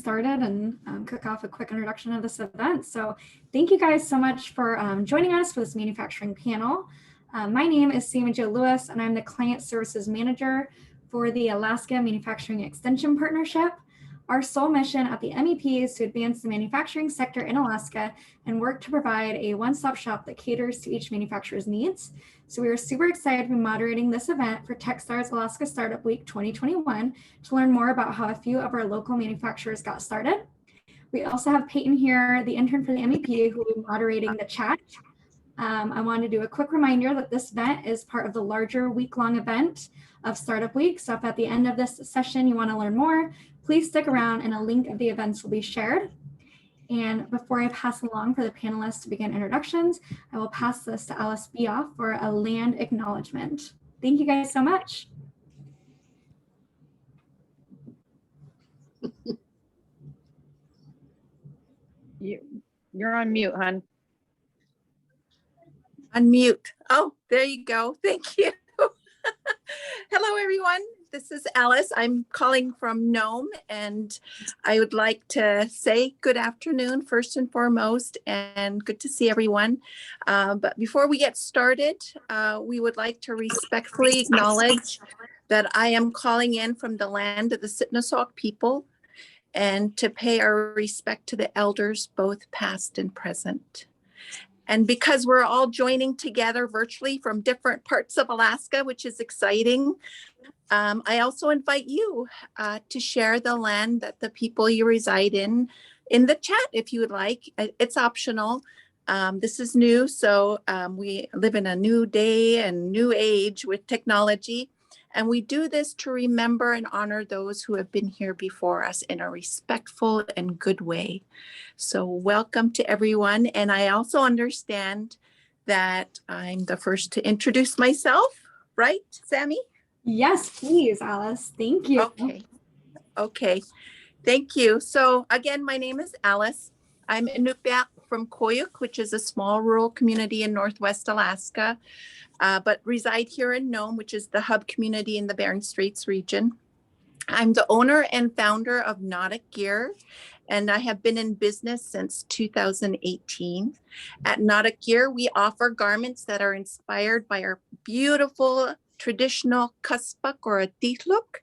started and kick off a quick introduction of this event. So thank you guys so much for joining us for this manufacturing panel. My name is Sammy Jo Lewis, and I'm the Client Services Manager for the Alaska Manufacturing Extension Partnership. Our sole mission at the MEP is to advance the manufacturing sector in Alaska and work to provide a one-stop shop that caters to each manufacturer's needs. So we are super excited to be moderating this event for Techstars Alaska Startup Week 2021 to learn more about how a few of our local manufacturers got started. We also have Peyton here, the intern for the MEP, who will be moderating the chat. I wanted to do a quick reminder that this event is part of the larger week-long event of Startup Week. So if at the end of this session you want to learn more, please stick around and a link of the events will be shared. And before I pass along for the panelists to begin introductions, I will pass this to Alice Bioff for a land acknowledgement. Thank you guys so much. You're on mute, hon. Unmute. Oh, there you go. Thank you. Hello, everyone. This is Alice. I'm calling from NOMAR, and I would like to say good afternoon first and foremost, and good to see everyone. But before we get started, we would like to respectfully acknowledge that I am calling in from the land of the Sitnasauk people and to pay our respect to the elders, both past and present. And because we're all joining together virtually from different parts of Alaska, which is exciting, I also invite you to share the land that the people you reside in the chat if you would like. It's optional. This is new, so we live in a new day and new age with technology. And we do this to remember and honor those who have been here before us in a respectful and good way. So welcome to everyone. And I also understand that I'm the first to introduce myself, right, Sammy? Yes, please, Alice. Thank you. Okay. Thank you. So again, my name is Alice. I'm Inupiaq from Koyuk, which is a small rural community in Northwest Alaska, but reside here in Nome, which is the hub community in the Bering Straits region. I'm the owner and founder of Nautic Gear, and I have been in business since 2018. At Nautic Gear, we offer garments that are inspired by our beautiful traditional kuspuk or a titluk,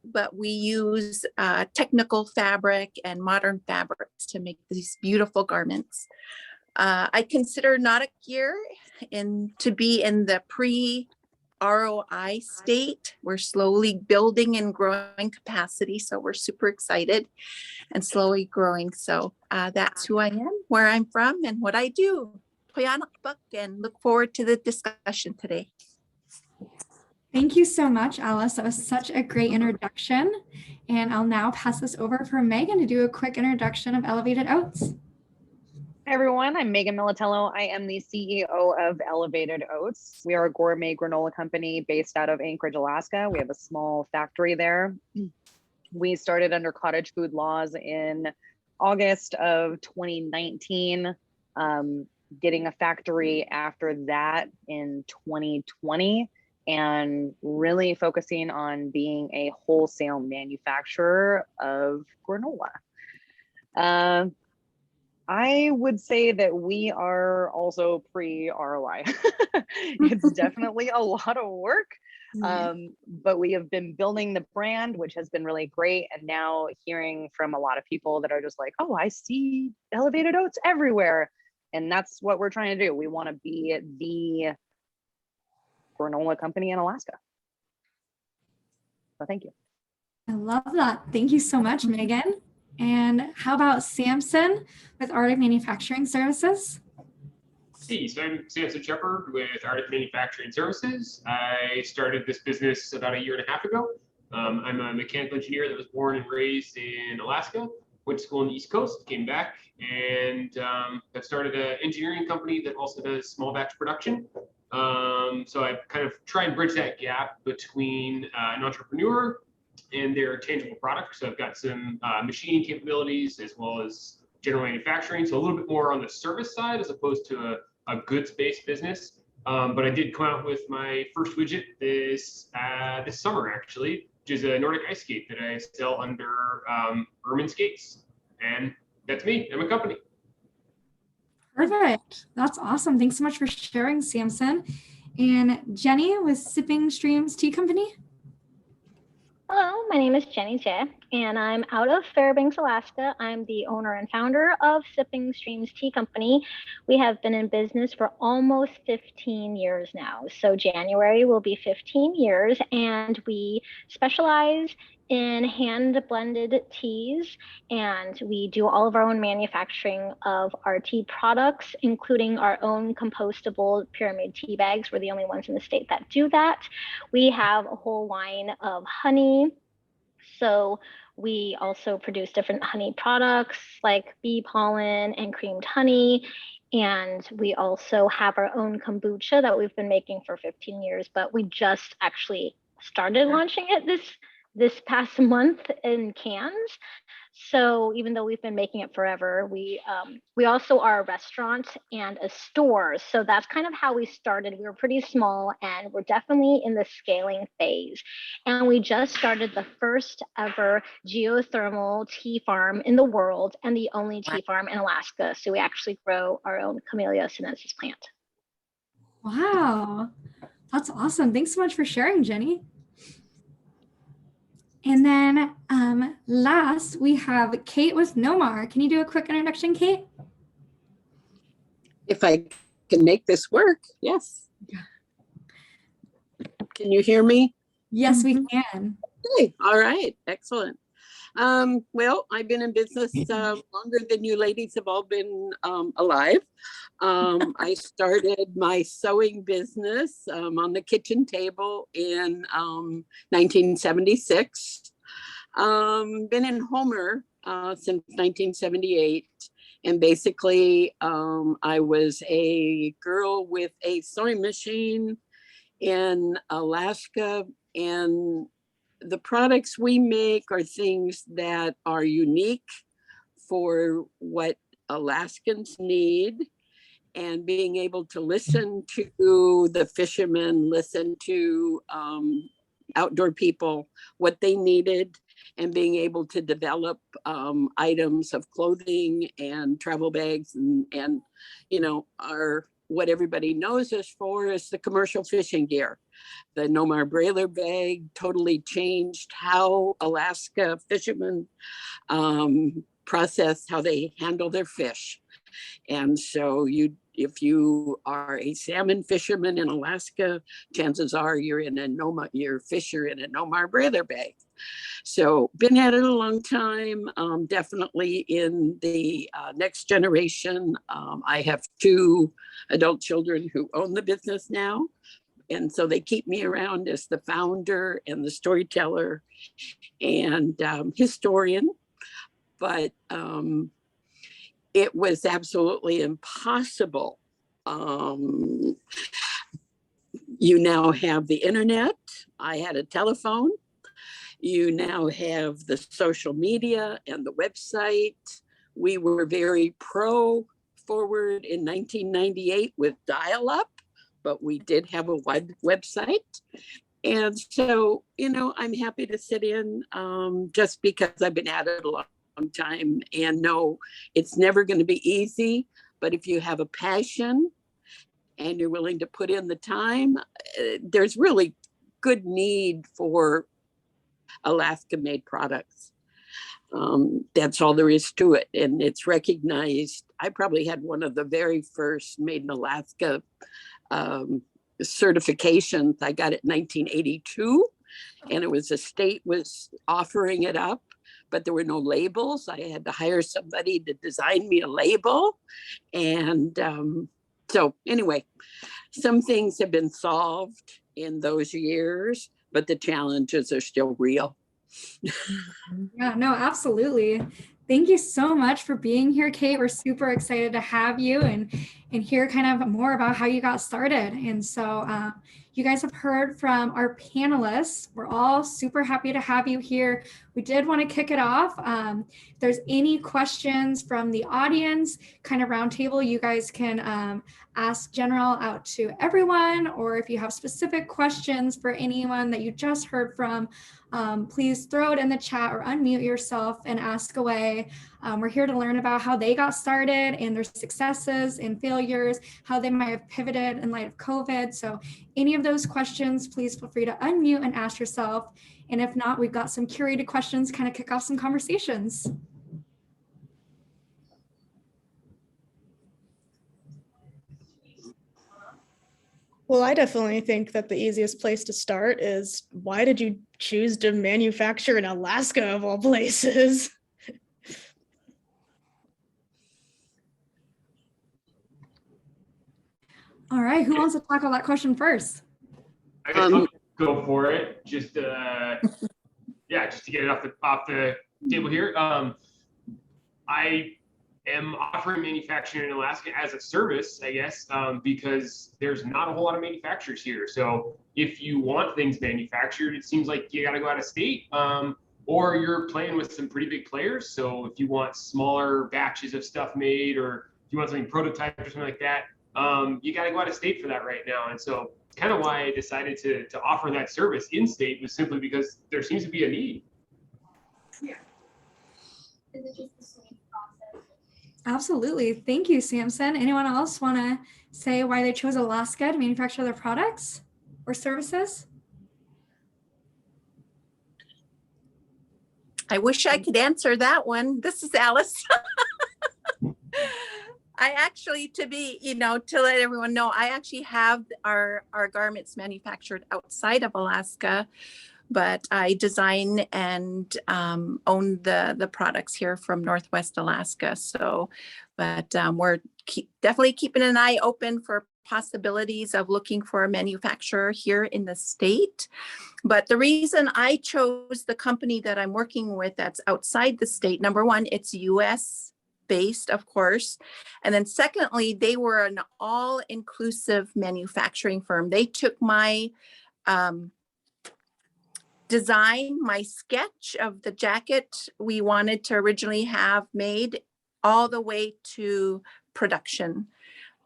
but we use technical fabric and modern fabrics to make these beautiful garments. I consider Nautic Gear to be in the pre-ROI state. We're slowly building and growing capacity, so we're super excited and slowly growing. So that's who I am, where I'm from, and what I do. And look forward to the discussion today. Thank you so much, Alice. That was such a great introduction. And I'll now pass this over for Megan to do a quick introduction of Elevated Oats. Hi, everyone. I'm Megan Militello. I am the CEO of Elevated Oats. We are a gourmet granola company based out of Anchorage, Alaska. We have a small factory there. We started under cottage food laws in August of 2019, getting a factory after that in 2020, and really focusing on being a wholesale manufacturer of granola. I would say that we are also pre-ROI. It's definitely a lot of work, but we have been building the brand, which has been really great. And now hearing from a lot of people that are just like, oh, I see Elevated Oats everywhere. And that's what we're trying to do. We want to be the granola company in Alaska. So thank you. I love that. Thank you so much, Megan. And how about Samson with Arctic Manufacturing Services? Hey, so I'm Samson Sheperd with Arctic Manufacturing Services. I started this business about 1.5 years ago. I'm a mechanical engineer that was born and raised in Alaska, went to school on the East Coast, came back, and have started an engineering company that also does small batch production. So I kind of try and bridge that gap between an entrepreneur and their tangible products. So I've got some machining capabilities as well as general manufacturing. So a little bit more on the service side as opposed to a goods-based business. But I did come out with my first widget this summer, actually, which is a Nordic ice skate that I sell under Ermin Skates. And that's me. I'm a company. Perfect. That's awesome. Thanks so much for sharing, Samson. And Jenny with Sipping Streams Tea Company. Hello, my name is Jenny J, and I'm out of Fairbanks, Alaska. I'm the owner and founder of Sipping Streams Tea Company. We have been in business for almost 15 years now. So January will be 15 years, and we specialize in hand blended teas, and we do all of our own manufacturing of our tea products, including our own compostable pyramid tea bags. We're the only ones in the state that do that. We have a whole line of honey. So we also produce different honey products like bee pollen and creamed honey. And we also have our own kombucha that we've been making for 15 years, but we just actually started launching it this past month in cans. So even though we've been making it forever, we also are a restaurant and a store. So that's kind of how we started. We were pretty small, and we're definitely in the scaling phase. And we just started the first ever geothermal tea farm in the world, and the only tea farm in Alaska. So we actually grow our own Camellia sinensis plant. Wow, that's awesome. Thanks so much for sharing, Jenny. And then last, we have Kate with NOMAR. Can you do a quick introduction, Kate? If I can make this work, yes. Can you hear me? Yes, we can. Okay, all right, excellent. Well, I've been in business longer than you ladies have all been alive. I started my sewing business on the kitchen table in 1976. Been in Homer since 1978. And basically, I was a girl with a sewing machine in Alaska, and the products we make are things that are unique for what Alaskans need, and being able to listen to the fishermen, listen to outdoor people, what they needed, and being able to develop items of clothing and travel bags and you know, what everybody knows us for is the commercial fishing gear. The NOMAR brailer bag totally changed how Alaska fishermen process how they handle their fish. And so if you are a salmon fisherman in Alaska, chances are you're in a NOMAR, you're fisher in a NOMAR brailer bag. So been at it a long time, definitely in the next generation. I have 2 adult children who own the business now. And so they keep me around as the founder and the storyteller and historian. But it was absolutely impossible. You now have the internet. I had a telephone. You now have the social media and the website. We were very forward in 1998 with dial-up, but we did have a website. And so, you know, I'm happy to sit in just because I've been at it a long time and know it's never going to be easy. But if you have a passion and you're willing to put in the time, there's really good need for Alaska-made products. That's all there is to it. And it's recognized. I probably had one of the very first Made in Alaska certifications. I got it in 1982, and it was the state was offering it up, but there were no labels. I had to hire somebody to design me a label. And so anyway, some things have been solved in those years, but the challenges are still real. Yeah, no, absolutely. Thank you so much for being here, Kate. We're super excited to have you. and hear kind of more about how you got started. And so you guys have heard from our panelists. We're all super happy to have you here. We did want to kick it off. If there's any questions from the audience, kind of roundtable, you guys can ask general out to everyone, or if you have specific questions for anyone that you just heard from, please throw it in the chat or unmute yourself and ask away. We're here to learn about how they got started and their successes and failures, how they might have pivoted in light of COVID. So any of those questions, please feel free to unmute and ask yourself. And if not, we've got some curated questions, kind of kick off some conversations. Well, I definitely think that the easiest place to start is, why did you choose to manufacture in Alaska of all places? All right, who wants to tackle that question first? I guess I'll go for it. Just yeah, just to get it off the table here. I am offering manufacturing in Alaska as a service, I guess, because there's not a whole lot of manufacturers here. So if you want things manufactured, it seems like you got to go out of state, or you're playing with some pretty big players. So if you want smaller batches of stuff made, or if you want something prototyped or something like that, you got to go out of state for that right now. And so kind of why I decided to offer that service in state was simply because there seems to be a need. Yeah. Is it just the same process? Absolutely. Thank you, Samson. Anyone else want to say why they chose Alaska to manufacture their products or services? I wish I could answer that one. This is Alice. I actually, to let everyone know, I actually have our garments manufactured outside of Alaska, but I design and own the products here from Northwest Alaska. So, but we're definitely keeping an eye open for possibilities of looking for a manufacturer here in the state. But the reason I chose the company that I'm working with that's outside the state, number one, it's US based, of course. And then secondly, they were an all-inclusive manufacturing firm. They took my design, my sketch of the jacket we wanted to originally have made, all the way to production.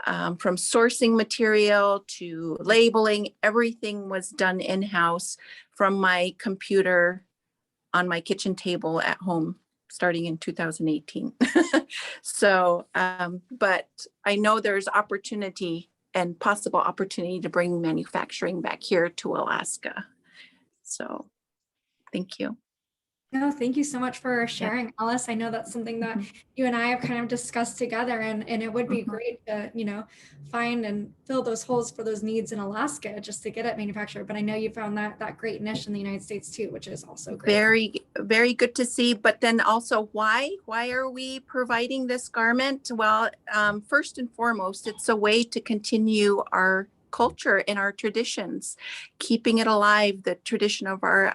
From sourcing material to labeling, everything was done in-house from my computer on my kitchen table at home, starting in 2018. So, but I know there's opportunity and possible opportunity to bring manufacturing back here to Alaska. So, thank you. No, thank you so much for sharing, Alice. I know that's something that you and I have kind of discussed together, and it would be great to, find and fill those holes for those needs in Alaska just to get it manufactured. But I know you found that great niche in the United States too, which is also great. Very, very good to see. But then also, why are we providing this garment? Well, first and foremost, it's a way to continue our culture and our traditions, keeping it alive, the tradition of our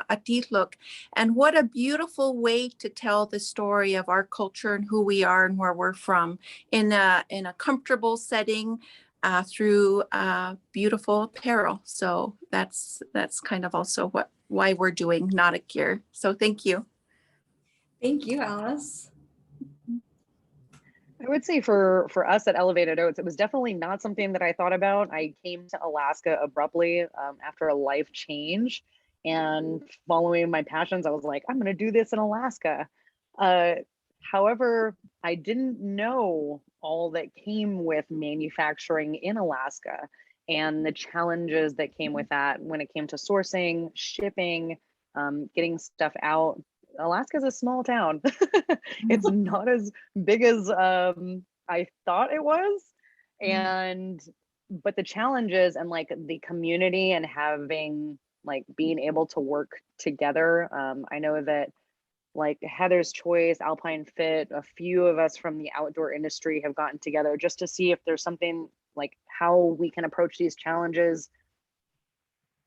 atitlok. And what a beautiful way to tell the story of our culture and who we are and where we're from in a comfortable setting through beautiful apparel. So that's kind of also why we're doing Nautic Gear. So thank you. Thank you, Alice. I would say for us at Elevated Oats, it was definitely not something that I thought about. I came to Alaska abruptly after a life change, and following my passions, I was like, I'm going to do this in Alaska. However, I didn't know all that came with manufacturing in Alaska and the challenges that came with that when it came to sourcing, shipping, getting stuff out. Alaska is a small town. It's not as big as I thought it was. But the challenges and like the community and having being able to work together. I know that like Heather's Choice, Alpine Fit, a few of us from the outdoor industry have gotten together just to see if there's something like how we can approach these challenges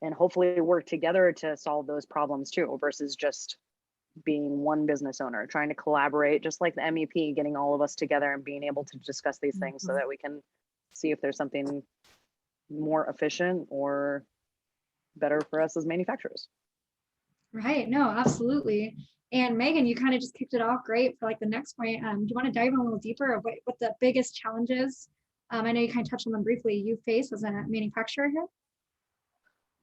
and hopefully work together to solve those problems too, versus just being one business owner, trying to collaborate, just like the MEP, getting all of us together and being able to discuss these things so that we can see if there's something more efficient or better for us as manufacturers. Right. No, absolutely. And Megan, you kind of just kicked it off great for like the next point. Do you want to dive in a little deeper of what the biggest challenges? I know you kind of touched on them briefly. You face as a manufacturer here.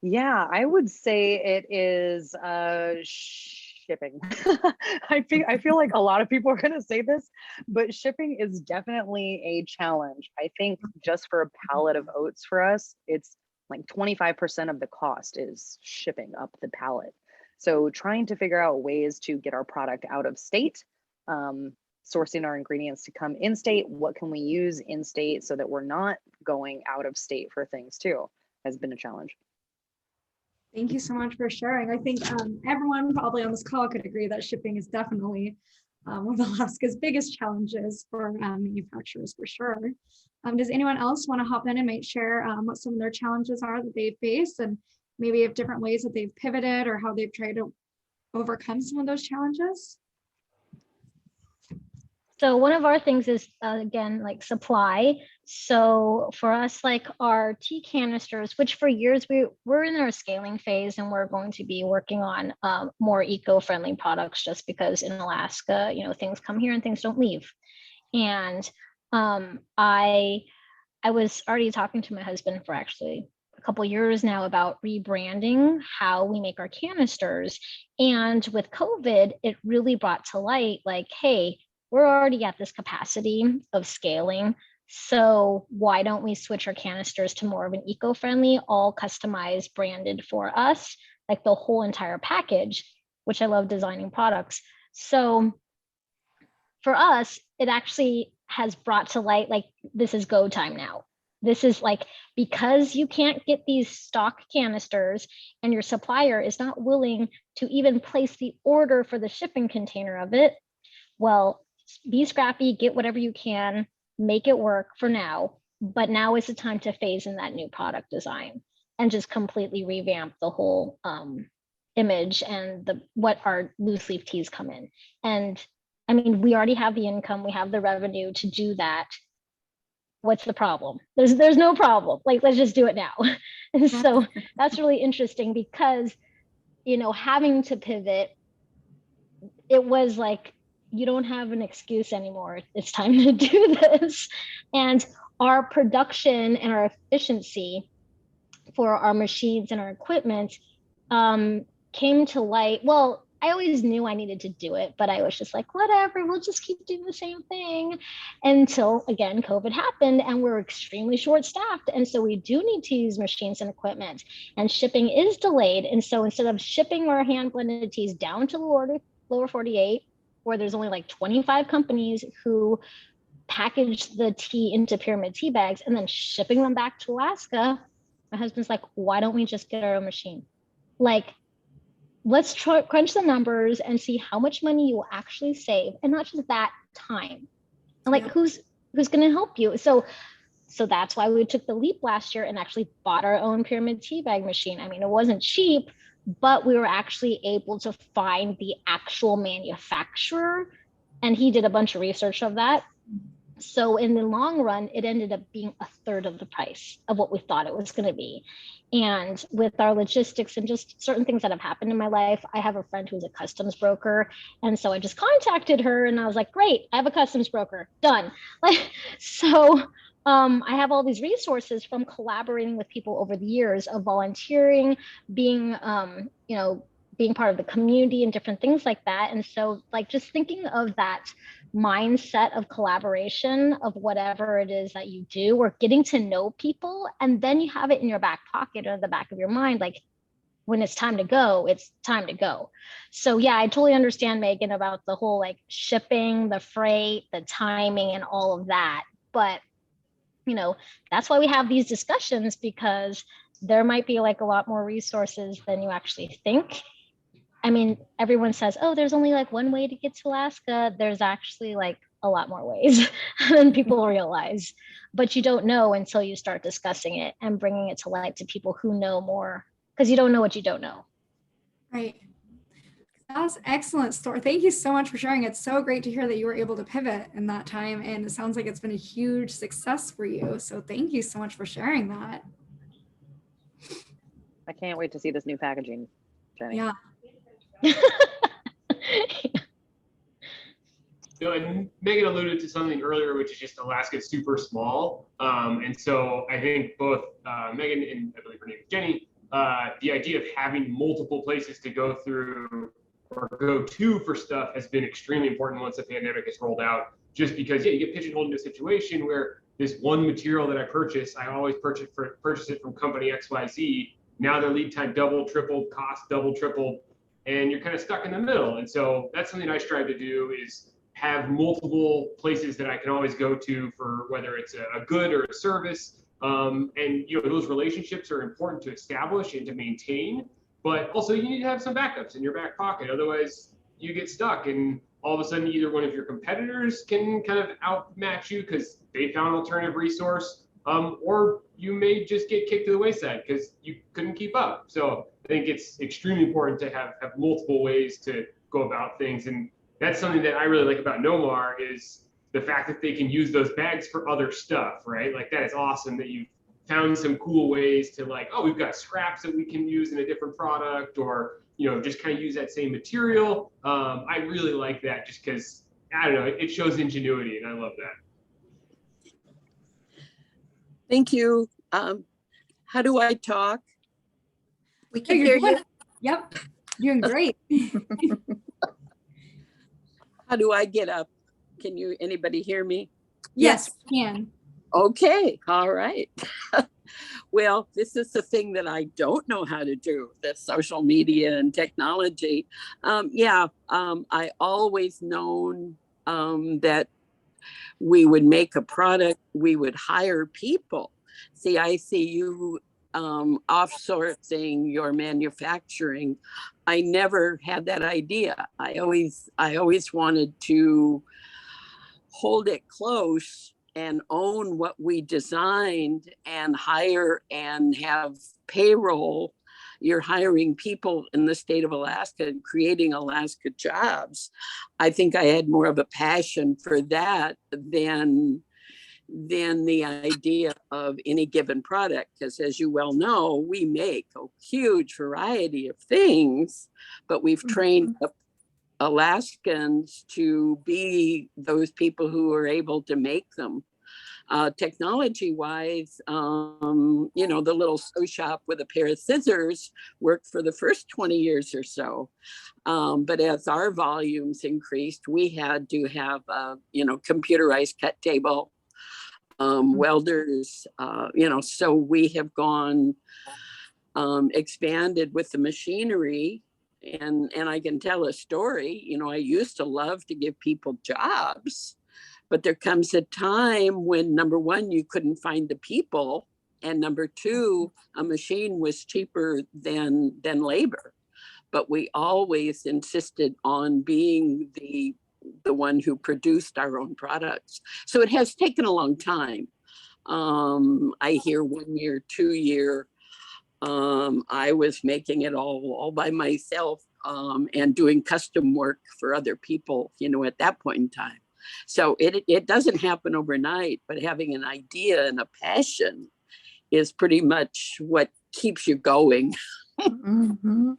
Yeah, I would say it is shipping. I feel like a lot of people are going to say this, but shipping is definitely a challenge. I think just for a pallet of oats for us, it's like 25% of the cost is shipping up the pallet. So trying to figure out ways to get our product out of state, sourcing our ingredients to come in state, what can we use in state so that we're not going out of state for things too, has been a challenge. Thank you so much for sharing. I think everyone probably on this call could agree that shipping is definitely one of Alaska's biggest challenges for manufacturers, for sure. Does anyone else want to hop in and might share what some of their challenges are that they face, and maybe have different ways that they've pivoted or how they've tried to overcome some of those challenges? So one of our things is, again, like supply. So for us, like our tea canisters, which for years we're in our scaling phase, and we're going to be working on more eco-friendly products, just because in Alaska, you know, things come here and things don't leave. And I was already talking to my husband for actually a couple of years now about rebranding how we make our canisters. And with COVID, it really brought to light, like, hey, we're already at this capacity of scaling. So why don't we switch our canisters to more of an eco-friendly, all customized, branded for us, like the whole entire package, which I love designing products. So for us, it actually has brought to light, like, this is go time now. This is like, because you can't get these stock canisters and your supplier is not willing to even place the order for the shipping container of it, well, be scrappy, get whatever you can, make it work for now. But now is the time to phase in that new product design and just completely revamp the whole image and what our loose leaf teas come in. And I mean, we already have the income, we have the revenue to do that. What's the problem? There's no problem. Like, let's just do it now. And so that's really interesting because, you know, having to pivot, it was like, you don't have an excuse anymore. It's time to do this. And our production and our efficiency for our machines and our equipment came to light. Well, I always knew I needed to do it, but I was just like, whatever, we'll just keep doing the same thing until, again, COVID happened and we're extremely short-staffed. And so we do need to use machines and equipment, and shipping is delayed. And so instead of shipping our hand-blended teas down to the lower 48, where there's only like 25 companies who package the tea into pyramid tea bags and then shipping them back to Alaska, my husband's like, why don't we just get our own machine? Like, let's crunch the numbers and see how much money you will actually save, and not just that, time. And like, who's going to help you? So that's why we took the leap last year and actually bought our own pyramid tea bag machine. I mean, it wasn't cheap, but we were actually able to find the actual manufacturer, and he did a bunch of research of that. So in the long run, it ended up being a third of the price of what we thought it was going to be. And with our logistics and just certain things that have happened in my life, I have a friend who's a customs broker. And so I just contacted her and I was like, great, I have a customs broker, done. So I have all these resources from collaborating with people over the years of volunteering, being, being part of the community and different things like that. And so like, just thinking of that mindset of collaboration of whatever it is that you do, or getting to know people, and then you have it in your back pocket or the back of your mind, like, when it's time to go, it's time to go. So yeah, I totally understand, Megan, about the whole like shipping, the freight, the timing, and all of that. But you know, that's why we have these discussions, because there might be like a lot more resources than you actually think. I mean, everyone says, oh, there's only like one way to get to Alaska. There's actually like a lot more ways than people realize, but you don't know until you start discussing it and bringing it to light to people who know more, because you don't know what you don't know. Right. That's excellent story. Thank you so much for sharing. It's so great to hear that you were able to pivot in that time, and it sounds like it's been a huge success for you. So thank you so much for sharing that. I can't wait to see this new packaging, Jenny. Yeah. And Megan alluded to something earlier, which is just Alaska's super small. And so I think both Megan and I believe her name is Jenny, the idea of having multiple places to go through or go to for stuff has been extremely important once the pandemic has rolled out, just because, yeah, you get pigeonholed into a situation where this one material that I purchase, I always purchase it from company XYZ. Now their lead time doubled, tripled, cost doubled, tripled, and you're kind of stuck in the middle. And so that's something I strive to do, is have multiple places that I can always go to for whether it's a good or a service. And those relationships are important to establish and to maintain, but also you need to have some backups in your back pocket. Otherwise you get stuck, and all of a sudden either one of your competitors can kind of outmatch you because they found an alternative resource, or you may just get kicked to the wayside because you couldn't keep up. So I think it's extremely important to have multiple ways to go about things. And that's something that I really like about NOMAR, is the fact that they can use those bags for other stuff, right? Like, that is awesome that you've found some cool ways to, like, oh, we've got scraps that we can use in a different product, or, just kind of use that same material. I really like that, just because, I don't know, it shows ingenuity, and I love that. Thank you. How do I talk? We can hear you. Yep, doing great. How do I get up? Can anybody hear me? Yes, we can. Okay, all right. Well, this is the thing that I don't know how to do, the social media and technology. I always known that we would make a product, we would hire people. See, I see you offsourcing your manufacturing. I never had that idea. I always wanted to hold it close and own what we designed and hire and have payroll. You're hiring people in the state of Alaska and creating Alaska jobs. I think I had more of a passion for that than the idea of any given product, because as you well know, we make a huge variety of things, but we've trained Alaskans to be those people who are able to make them. Technology wise, the little sew shop with a pair of scissors worked for the first 20 years or so. But as our volumes increased, we had to have, computerized cut table, welders, so we have gone, expanded with the machinery. And I can tell a story. I used to love to give people jobs, but there comes a time when, number one, you couldn't find the people, and number two, a machine was cheaper than labor. But we always insisted on being the one who produced our own products. So it has taken a long time. I hear 1 year, 2 year. I was making it all by myself, and doing custom work for other people, at that point in time. So it doesn't happen overnight, but having an idea and a passion is pretty much what keeps you going. Mm-hmm.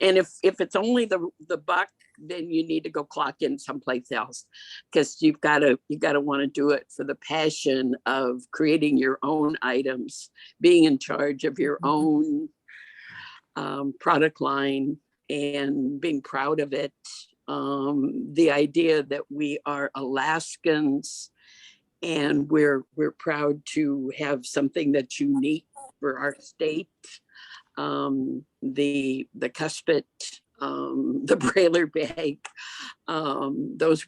And if it's only the buck, then you need to go clock in someplace else, because you've got to want to do it for the passion of creating your own items, being in charge of your own product line, and being proud of it. The idea that we are Alaskans and we're proud to have something that's unique for our state. The Cuspit, the Brailer bag, those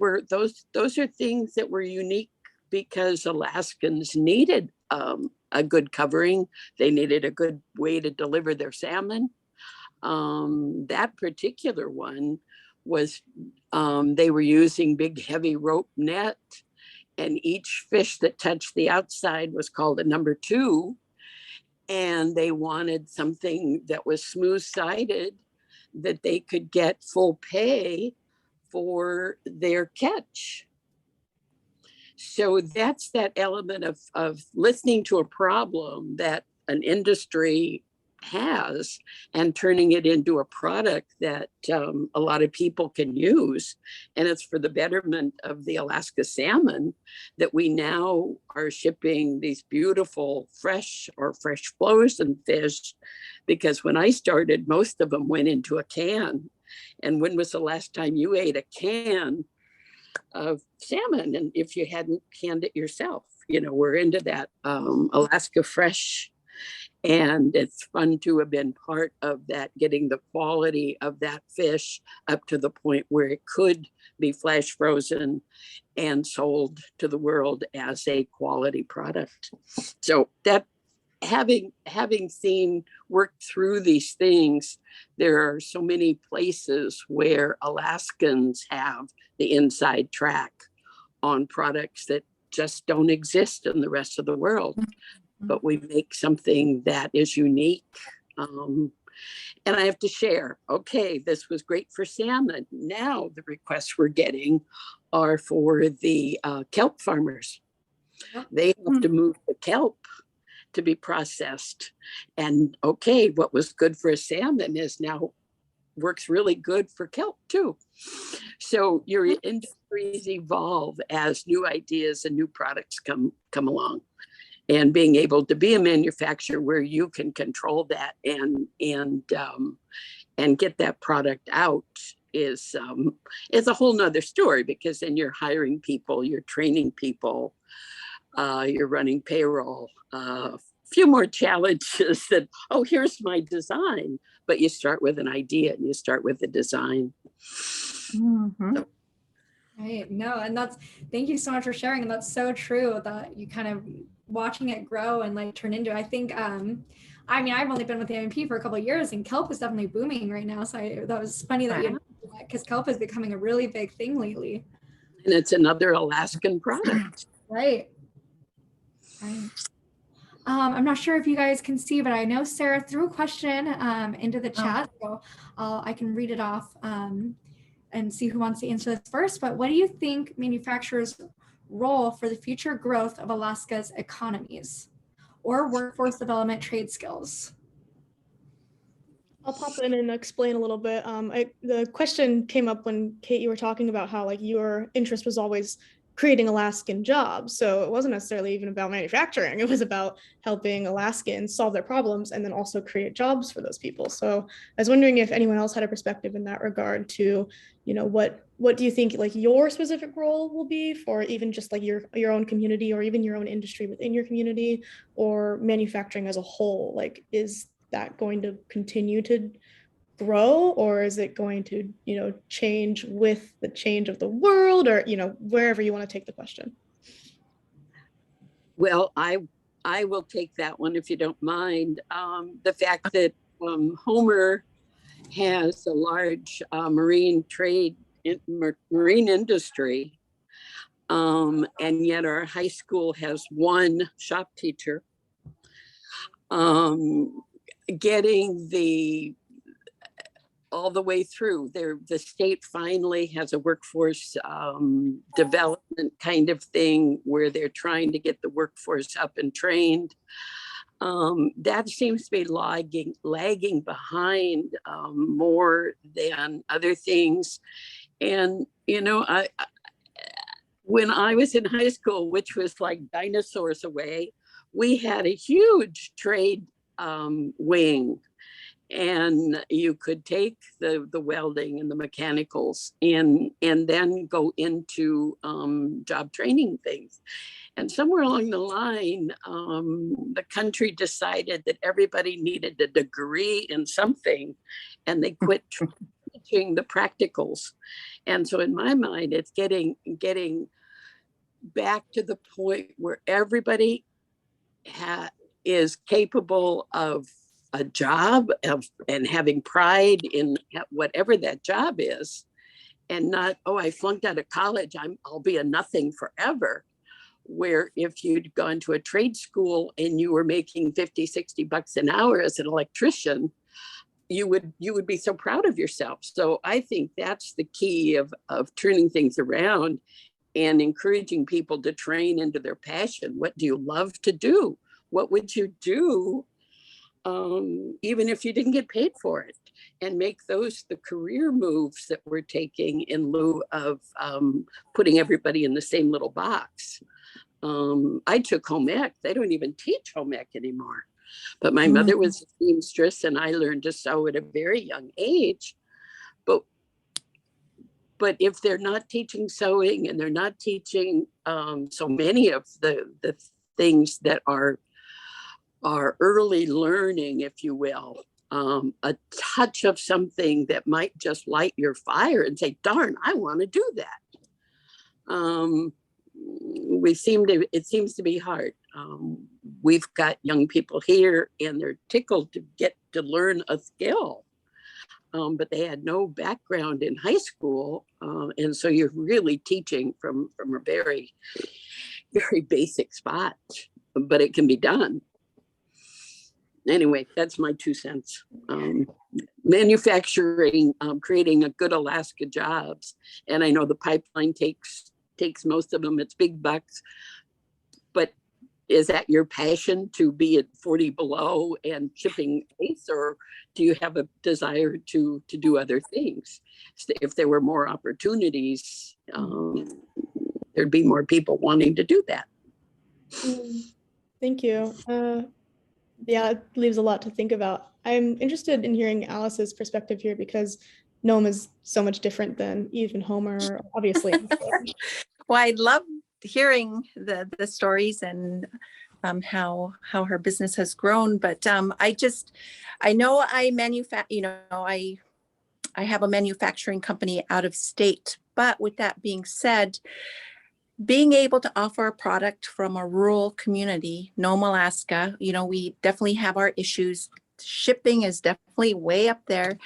are things that were unique because Alaskans needed a good covering. They needed a good way to deliver their salmon. That particular one was, they were using big heavy rope net, and each fish that touched the outside was called a number 2. And they wanted something that was smooth-sided that they could get full pay for their catch. So that's that element of listening to a problem that an industry has and turning it into a product that a lot of people can use. And it's for the betterment of the Alaska salmon that we now are shipping these beautiful fresh or fresh frozen fish, because when I started, most of them went into a can. And when was the last time you ate a can of salmon? And if you hadn't canned it yourself, you know, we're into that Alaska fresh. And it's fun to have been part of that, getting the quality of that fish up to the point where it could be flash frozen and sold to the world as a quality product. So that having seen worked through these things, there are so many places where Alaskans have the inside track on products that just don't exist in the rest of the world. But we make something that is unique. And I have to share, okay, this was great for salmon. Now the requests we're getting are for the kelp farmers. They have to move the kelp to be processed. And okay, what was good for a salmon is now works really good for kelp too. So your industries evolve as new ideas and new products come along. And being able to be a manufacturer where you can control that and get that product out is a whole nother story, because then you're hiring people, you're training people, you're running payroll, a few more challenges than, oh, here's my design. But you start with an idea and you start with the design. Mm-hmm. So. Right. No, and thank you so much for sharing. And that's so true that you kind of watching it grow and like turn into, I think, I mean, I've only been with the AMP for a couple of years, and kelp is definitely booming right now. So that was funny that you mentioned that, because kelp is becoming a really big thing lately. And it's another Alaskan product. Right. Right. I'm not sure if you guys can see, but I know Sarah threw a question into the chat, so I can read it off and see who wants to answer this first. But what do you think manufacturers' role for the future growth of Alaska's economies or workforce development trade skills? I'll pop in and explain a little bit. The question came up when, Kate, you were talking about how like your interest was always creating Alaskan jobs. So it wasn't necessarily even about manufacturing. It was about helping Alaskans solve their problems and then also create jobs for those people. So I was wondering if anyone else had a perspective in that regard to, you know, what do you think like your specific role will be for even just like your own community or even your own industry within your community or manufacturing as a whole? Like, is that going to continue to grow, or is it going to, you know, change with the change of the world, or, you know, wherever you want to take the question? Well, I will take that one if you don't mind. The fact that Homer has a large marine industry, and yet our high school has one shop teacher. Getting all the way through the state finally has a workforce development kind of thing where they're trying to get the workforce up and trained. That seems to be lagging behind more than other things. And, you know, when I was in high school, which was like dinosaurs away, we had a huge trade wing. And you could take the welding and the mechanicals and then go into job training things. And somewhere along the line, the country decided that everybody needed a degree in something, and they quit teaching the practicals. And so in my mind, it's getting back to the point where everybody is capable of a job and having pride in whatever that job is, and not, oh, I flunked out of college, I'll be a nothing forever. Where if you'd gone to a trade school and you were making $50, $60 an hour as an electrician, you would be so proud of yourself. So I think that's the key of turning things around and encouraging people to train into their passion. What do you love to do? What would you do even if you didn't get paid for it? And make those the career moves that we're taking in lieu of putting everybody in the same little box. I took home ec. They don't even teach home ec anymore. But my mother was a seamstress, and I learned to sew at a very young age. But if they're not teaching sewing, and they're not teaching so many of the things that are early learning, if you will, a touch of something that might just light your fire and say, darn, I want to do that. It seems to be hard. We've got young people here and they're tickled to get to learn a skill, but they had no background in high school. And so you're really teaching from a very, very basic spot, but it can be done. Anyway, that's my 2 cents. Manufacturing, creating a good Alaska jobs. And I know the pipeline takes most of them. It's big bucks. But is that your passion to be at 40 below and shipping ice, or do you have a desire to do other things? If there were more opportunities, there'd be more people wanting to do that. Thank you. Yeah, it leaves a lot to think about. I'm interested in hearing Alice's perspective here because NOME is so much different than even Homer, obviously. Well, I love hearing the stories and how her business has grown. But I know I have a manufacturing company out of state. But with that being said, being able to offer a product from a rural community, Nome, Alaska, we definitely have our issues. Shipping is definitely way up there.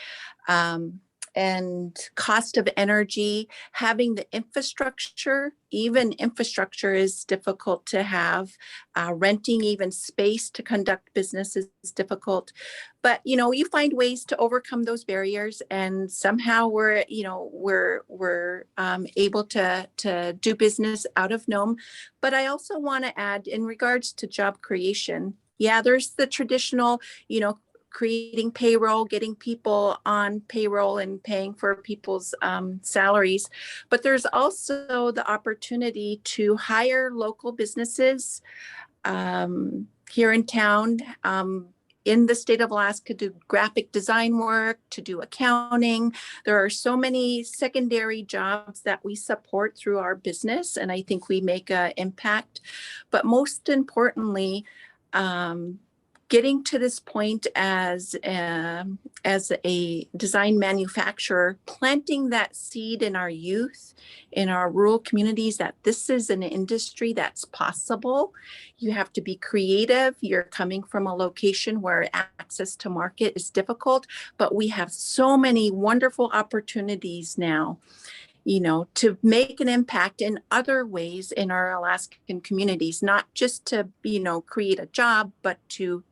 And cost of energy, having the infrastructure, even infrastructure is difficult to have. Renting even space to conduct business is difficult. But, you find ways to overcome those barriers, and somehow we're able to do business out of Nome. But I also want to add, in regards to job creation, there's the traditional, creating payroll, getting people on payroll and paying for people's salaries. But there's also the opportunity to hire local businesses here in town, in the state of Alaska, to do graphic design work, to do accounting. There are so many secondary jobs that we support through our business, and I think we make an impact. But most importantly, getting to this point as a design manufacturer, planting that seed in our youth, in our rural communities, that this is an industry that's possible. You have to be creative. You're coming from a location where access to market is difficult, but we have so many wonderful opportunities now, to make an impact in other ways in our Alaskan communities, not just to, create a job, but to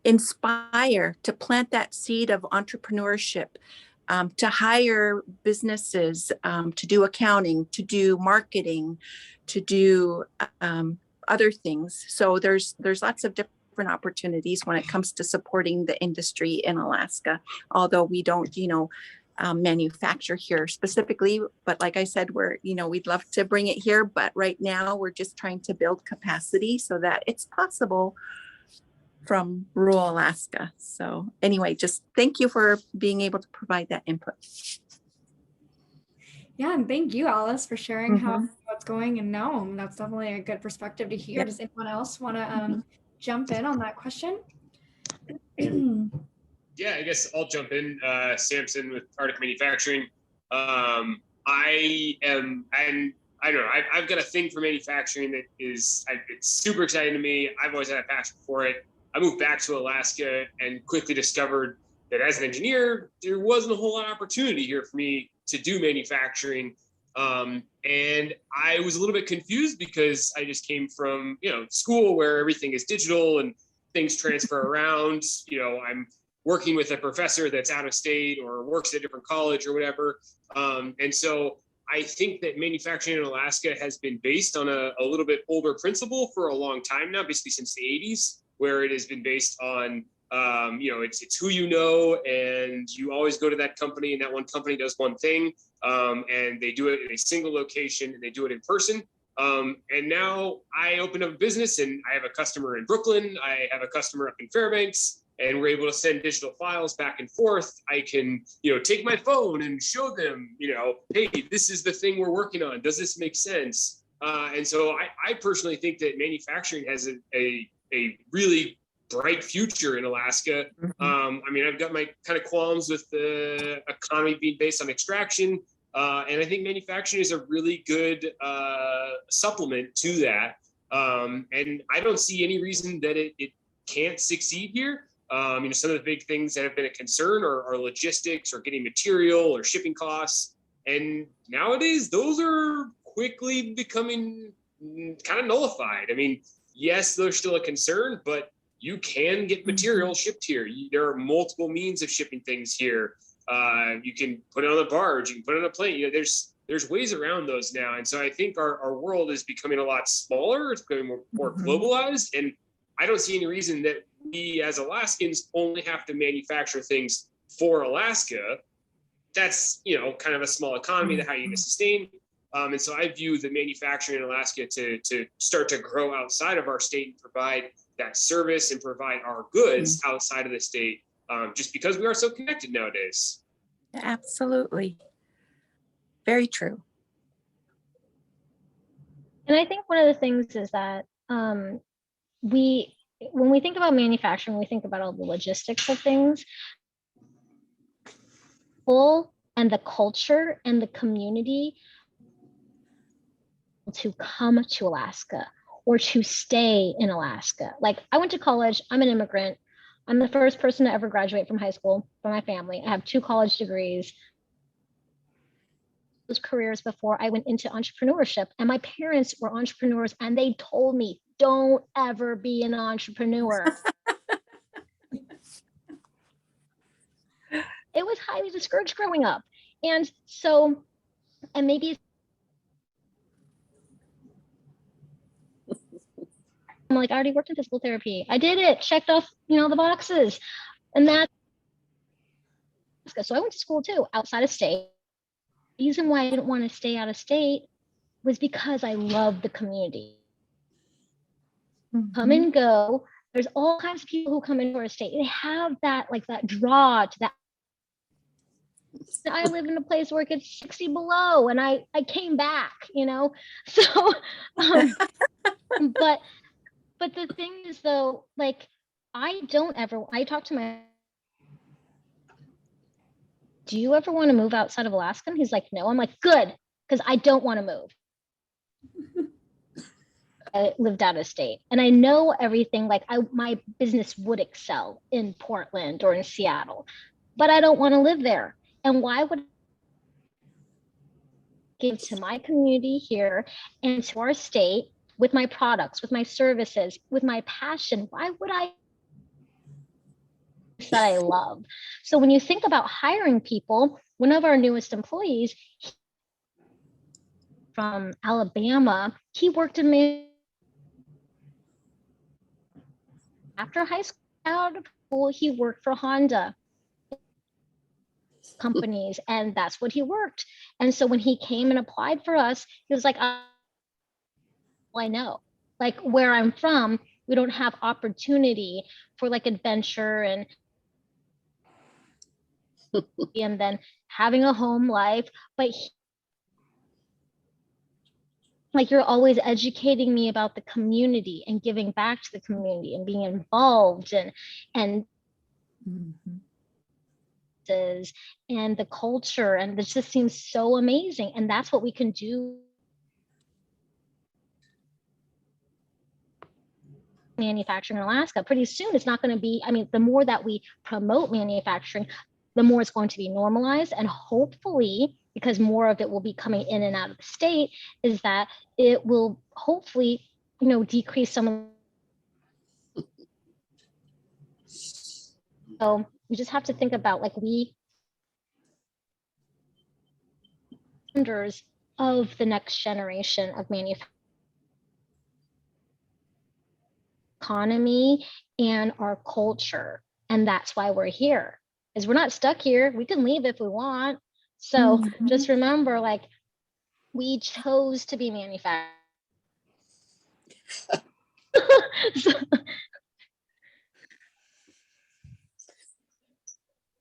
inspire, to plant that seed of entrepreneurship, to hire businesses, to do accounting, to do marketing, to do other things. So there's lots of different opportunities when it comes to supporting the industry in Alaska, although we don't, manufacture here specifically. But like I said, we'd love to bring it here, but right now we're just trying to build capacity so that it's possible from rural Alaska. So anyway, just thank you for being able to provide that input. Yeah, and thank you, Alice, for sharing what's going in Nome. That's definitely a good perspective to hear. Yep. Does anyone else want to jump in on that question? Yeah, I guess I'll jump in. Samson with Arctic Manufacturing. I don't know. I've got a thing for manufacturing that it's super exciting to me. I've always had a passion for it. I moved back to Alaska and quickly discovered that as an engineer, there wasn't a whole lot of opportunity here for me to do manufacturing. And I was a little bit confused because I just came from, school where everything is digital and things transfer around. You know, I'm working with a professor that's out of state or works at a different college or whatever. And so I think that manufacturing in Alaska has been based on a little bit older principle for a long time now, basically since the 80s, where it has been based on, you know, it's who you know, and you always go to that company, and that one company does one thing, and they do it in a single location, and they do it in person. And now I open up a business, and I have a customer in Brooklyn, I have a customer up in Fairbanks, and we're able to send digital files back and forth. I can, you know, take my phone and show them, you know, hey, this is the thing we're working on. Does this make sense? And so I personally think that manufacturing has a really bright future in Alaska. I mean, I've got my kind of qualms with the economy being based on extraction. And I think manufacturing is a really good supplement to that. And I don't see any reason that it can't succeed here. You know, some of the big things that have been a concern are logistics or getting material or shipping costs. And nowadays, those are quickly becoming kind of nullified. I mean, yes, they're still a concern, but you can get material shipped here. There are multiple means of shipping things here. You can put it on a barge, you can put it on a plane. You know, there's ways around those now. And so I think our world is becoming a lot smaller. It's becoming more globalized. And I don't see any reason that we as Alaskans only have to manufacture things for Alaska. That's, you know, kind of a small economy that how you can sustain. And so I view the manufacturing in Alaska to start to grow outside of our state and provide that service and provide our goods outside of the state, just because we are so connected nowadays. Absolutely. Very true. And I think one of the things is that when we think about manufacturing, we think about all the logistics of things. And the culture and the community to come to Alaska or to stay in Alaska. Like, I went to college, I'm an immigrant. I'm the first person to ever graduate from high school for my family. I have 2 college degrees. Those careers before I went into entrepreneurship, and my parents were entrepreneurs, and they told me, don't ever be an entrepreneur. It was highly discouraged growing up. And so, and maybe I'm like, I already worked in physical therapy. I did it, checked off, you know, the boxes. And that, so I went to school too, outside of state. The reason why I didn't want to stay out of state was because I love the community. Come and go. There's all kinds of people who come into our state. They have that, like, that draw to that. I live in a place where it gets 60 below, and I came back, you know. So, but the thing is, though, like, I talk to my, do you ever want to move outside of Alaska? And he's like, no. I'm like, good, because I don't want to move. I lived out of state, and I know everything. Like, my business would excel in Portland or in Seattle, but I don't want to live there. And why would I give to my community here and to our state with my products, with my services, with my passion? Why would I that I love? So when you think about hiring people, one of our newest employees from Alabama, he worked in after high school, out of school, he worked for Honda companies, and that's what he worked. And so when he came and applied for us, he was like, I know, like, where I'm from, we don't have opportunity for like adventure and then having a home life. But like, you're always educating me about the community and giving back to the community and being involved and and the culture, and this just seems so amazing. And that's what we can do. Manufacturing in Alaska, pretty soon it's not going to be, I mean, the more that we promote manufacturing, the more it's going to be normalized, and hopefully, because more of it will be coming in and out of the state, is that it will hopefully, you know, decrease some of So you just have to think about like we founders of the next generation of manufacturing economy and our culture. And that's why we're here, is we're not stuck here. We can leave if we want. So just remember, like, we chose to be manufactured.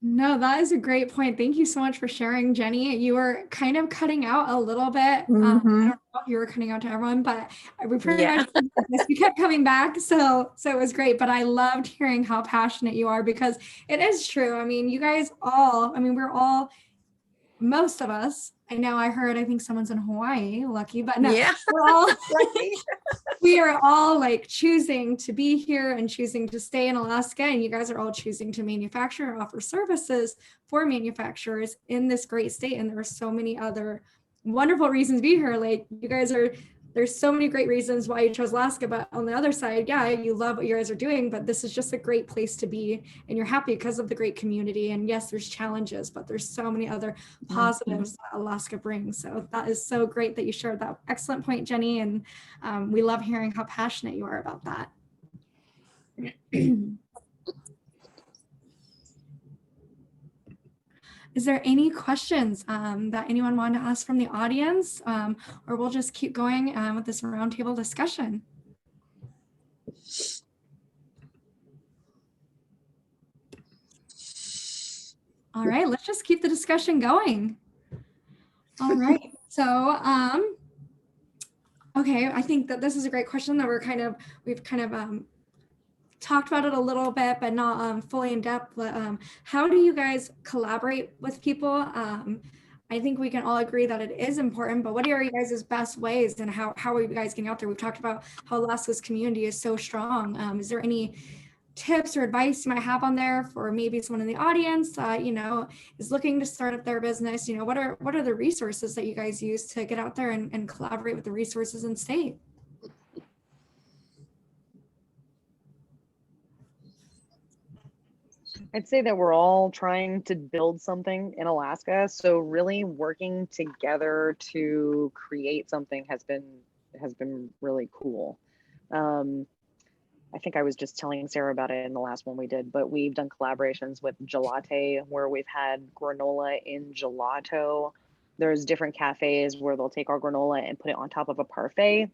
No, that is a great point. Thank you so much for sharing, Jenny. You were kind of cutting out a little bit. I don't know if you were cutting out to everyone, but we pretty much you kept coming back. So it was great. But I loved hearing how passionate you are, because it is true. I mean, you guys all, I mean, we're all, most of us, I think someone's in Hawaii, lucky, but no, we're all lucky. We are all like choosing to be here and choosing to stay in Alaska, and you guys are all choosing to manufacture and offer services for manufacturers in this great state. And there are so many other wonderful reasons to be here. Like you guys are, there's so many great reasons why you chose Alaska, but on the other side, yeah, you love what you guys are doing, but this is just a great place to be, and you're happy because of the great community. And yes, there's challenges, but there's so many other positives that Alaska brings. So that is so great that you shared that excellent point, Jenny. And we love hearing how passionate you are about that. Is there any questions that anyone wanted to ask from the audience, or we'll just keep going with this roundtable discussion? All right, let's just keep the discussion going. All right, so okay, I think that this is a great question that we've kind of talked about it a little bit, but not fully in depth. But how do you guys collaborate with people? I think we can all agree that it is important, but what are you guys' best ways, and how are you guys getting out there? We've talked about how Alaska's community is so strong. Is there any tips or advice you might have on there for maybe someone in the audience that, is looking to start up their business? What are the resources that you guys use to get out there and collaborate with the resources in state? I'd say that we're all trying to build something in Alaska. So really working together to create something has been really cool. I think I was just telling Sarah about it in the last one we did, but we've done collaborations with Gelate, where we've had granola in gelato. There's different cafes where they'll take our granola and put it on top of a parfait.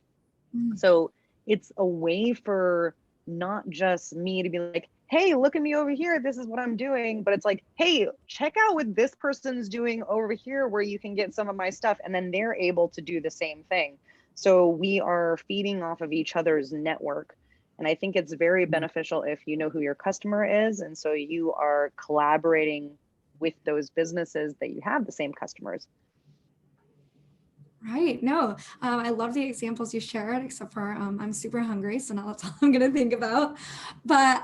So it's a way for not just me to be like, hey, look at me over here, this is what I'm doing, but it's like, hey, check out what this person's doing over here where you can get some of my stuff, and then they're able to do the same thing. So we are feeding off of each other's network. And I think it's very beneficial if you know who your customer is, and so you are collaborating with those businesses that you have the same customers. Right. No, I love the examples you shared, except for I'm super hungry, so now that's all I'm going to think about. But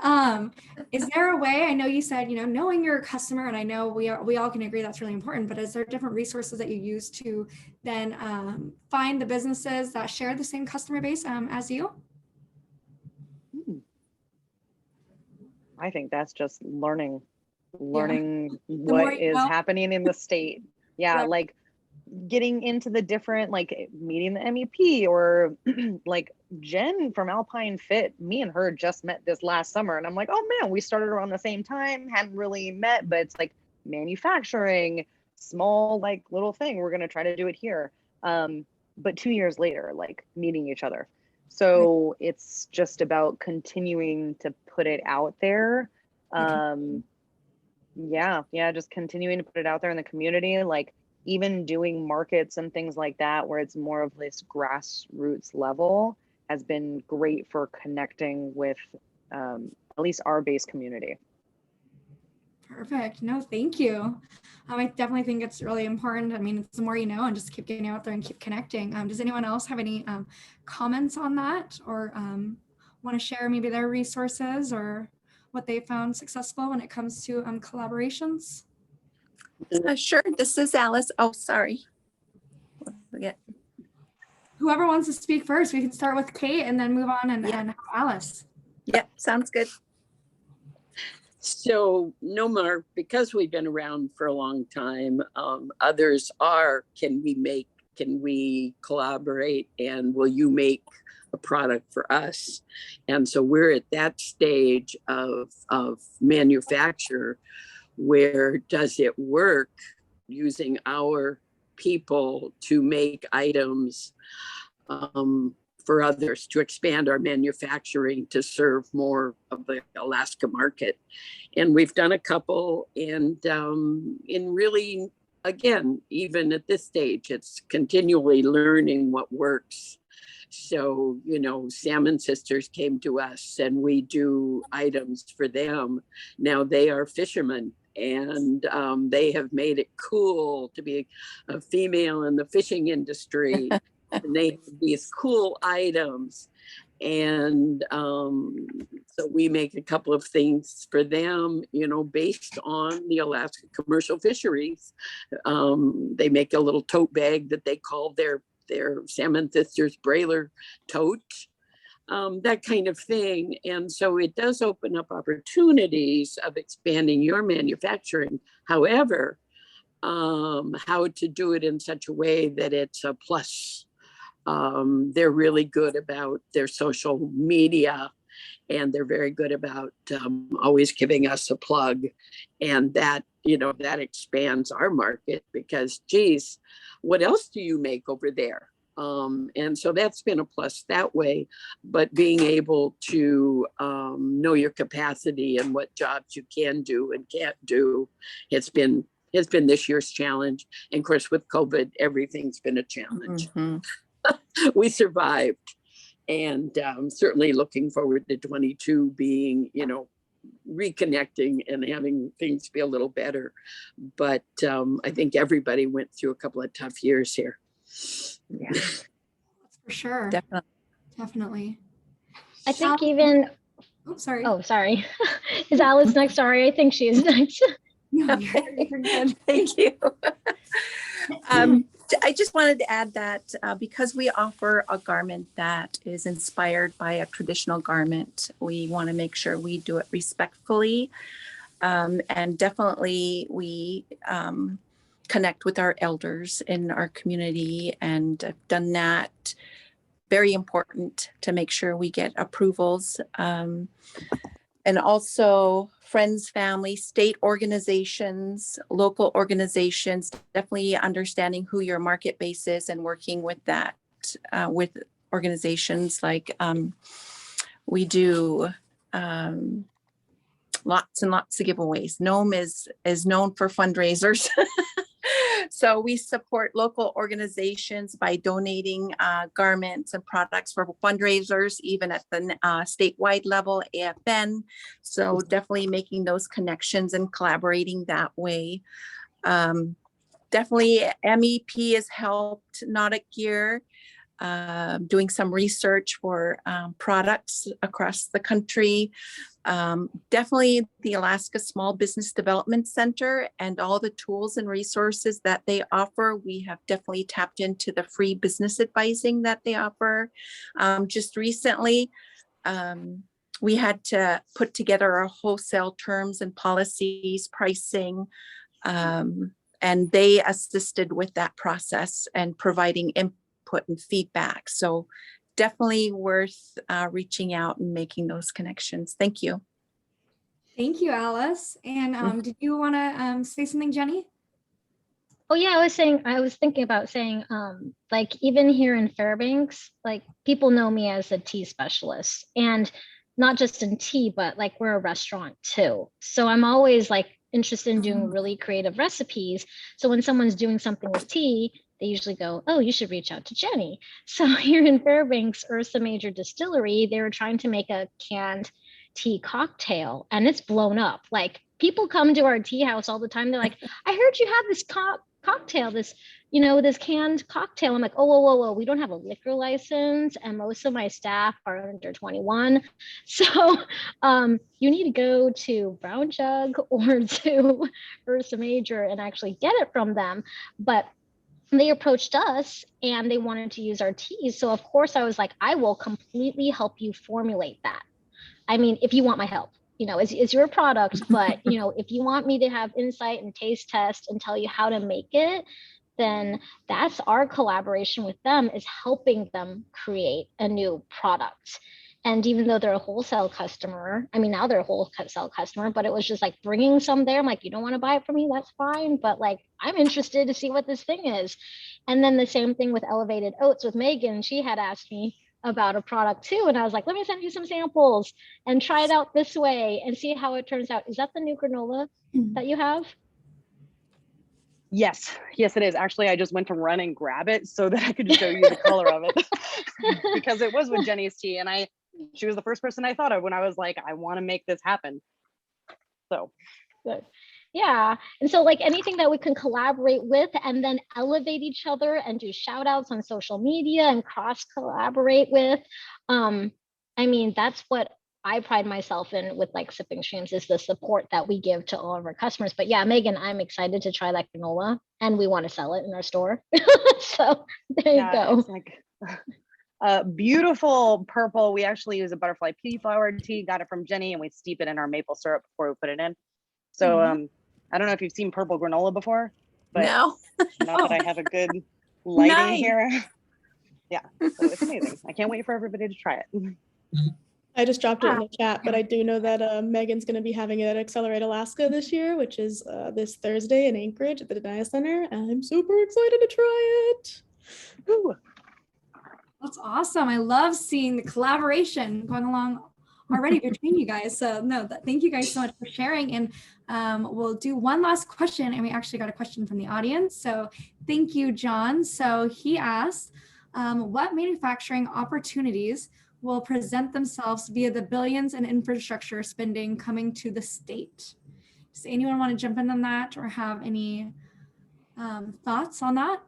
is there a way, I know you said, knowing your customer, and I know we all can agree that's really important, but is there different resources that you use to then find the businesses that share the same customer base as you? I think that's just learning what is happening in the state. Yeah, like getting into the different, like meeting the MEP, or like Jen from Alpine Fit, me and her just met this last summer, and I'm like, oh man, we started around the same time, hadn't really met, but it's like manufacturing, small like little thing, we're going to try to do it here. But 2 years later, like meeting each other. So it's just about continuing to put it out there. Just continuing to put it out there in the community, like even doing markets and things like that, where it's more of this grassroots level, has been great for connecting with at least our base community. Perfect. No, thank you. I definitely think it's really important. I mean, it's the more you know, and just keep getting out there and keep connecting. Does anyone else have any comments on that, or want to share maybe their resources or what they found successful when it comes to collaborations? Sure. This is Alice. Oh, sorry. Whoever wants to speak first, we can start with Kate and then move on and Alice. Yeah, sounds good. So NOMAR, because we've been around for a long time, others are, can we collaborate, and will you make a product for us? And so we're at that stage of manufacture where does it work using our people to make items for others, to expand our manufacturing to serve more of the Alaska market. And we've done a couple, and in really, again, even at this stage, it's continually learning what works. So, you know, Salmon Sisters came to us and we do items for them. Now they are fishermen, and they have made it cool to be a female in the fishing industry. And they have these cool items. And so we make a couple of things for them, you know, based on the Alaska commercial fisheries. They make a little tote bag that they call their Salmon Sisters Brailer tote, that kind of thing. And so it does open up opportunities of expanding your manufacturing. However, how to do it in such a way that it's a plus. They're really good about their social media, and they're very good about always giving us a plug. And that, you know, that expands our market because, geez, what else do you make over there? And so that's been a plus that way. But being able to know your capacity and what jobs you can do and can't do has been this year's challenge. And of course, with COVID, everything's been a challenge. Mm-hmm. We survived, and certainly looking forward to 22 being, you know, reconnecting and having things be a little better. But I think everybody went through a couple of tough years here. Yeah, that's for sure. Definitely. I think even. Oh, sorry. Oh, sorry. Is Alice next? Sorry, I think she is next. No, you're good. Thank you. I just wanted to add that because we offer a garment that is inspired by a traditional garment, we want to make sure we do it respectfully. And definitely we connect with our elders in our community, and I've done that. Very important to make sure we get approvals. And also friends, family, state organizations, local organizations, definitely understanding who your market base is and working with that, with organizations like we do lots and lots of giveaways. NOME is known for fundraisers. So we support local organizations by donating garments and products for fundraisers, even at the statewide level, AFN. So definitely making those connections and collaborating that way. Definitely MEP has helped Nautic Gear, doing some research for products across the country. Definitely the Alaska Small Business Development Center and all the tools and resources that they offer. We have definitely tapped into the free business advising that they offer. Just recently, we had to put together our wholesale terms and policies, pricing, and they assisted with that process and providing input and feedback. So definitely worth reaching out and making those connections. Thank you. Thank you, Alice. And did you want to say something, Jenny? Oh yeah, I was thinking about saying, like even here in Fairbanks, like people know me as a tea specialist, and not just in tea, but like we're a restaurant too. So I'm always like interested in doing really creative recipes. So when someone's doing something with tea, they usually go, oh, you should reach out to Jenny. So here in Fairbanks, Ursa Major Distillery, they were trying to make a canned tea cocktail, and it's blown up. Like people come to our tea house all the time. They're like, I heard you have this cocktail, this, you know, this canned cocktail. I'm like, oh, whoa. We don't have a liquor license, and most of my staff are under 21. So you need to go to Brown Jug or to Ursa Major and actually get it from them. But they approached us and they wanted to use our teas. So of course I was like, I will completely help you formulate that. I mean, if you want my help. you know, is your product, but you know, if you want me to have insight and taste test and tell you how to make it, then that's our collaboration with them, is helping them create a new product. And even though they're a wholesale customer, I mean, now they're a wholesale customer, but it was just like bringing some there. I'm like, you don't want to buy it from me? That's fine. But like, I'm interested to see what this thing is. And then the same thing with Elevated Oats with Megan. She had asked me about a product too. And I was like, let me send you some samples and try it out this way and see how it turns out. Is that the new granola that you have? Yes, yes, it is. Actually, I just went to run and grab it so that I could show you the color of it because it was with Jenny's tea, and she was the first person I thought of when I was like, I want to make this happen. So good. Yeah. And so like anything that we can collaborate with and then elevate each other and do shout outs on social media and cross collaborate with. I mean, that's what I pride myself in with like Sipping Streams, is the support that we give to all of our customers. But yeah, Megan, I'm excited to try that granola and we want to sell it in our store. So there you go. It's like beautiful purple. We actually use a butterfly pea flower tea, got it from Jenny, and we steep it in our maple syrup before we put it in. So I don't know if you've seen purple granola before, but No. not that I have a good lighting Nice. here. Yeah, so it's amazing. I can't wait for everybody to try it. I just dropped it in the chat, but I do know that Megan's going to be having it at Accelerate Alaska this year, which is this Thursday in Anchorage at the Denia Center. And I'm super excited to try it. Ooh. That's awesome. I love seeing the collaboration going along already between you guys. So no, thank you guys so much for sharing. And we'll do one last question. And we actually got a question from the audience. So thank you, John. So he asked, what manufacturing opportunities will present themselves via the billions in infrastructure spending coming to the state? Does anyone want to jump in on that or have any thoughts on that?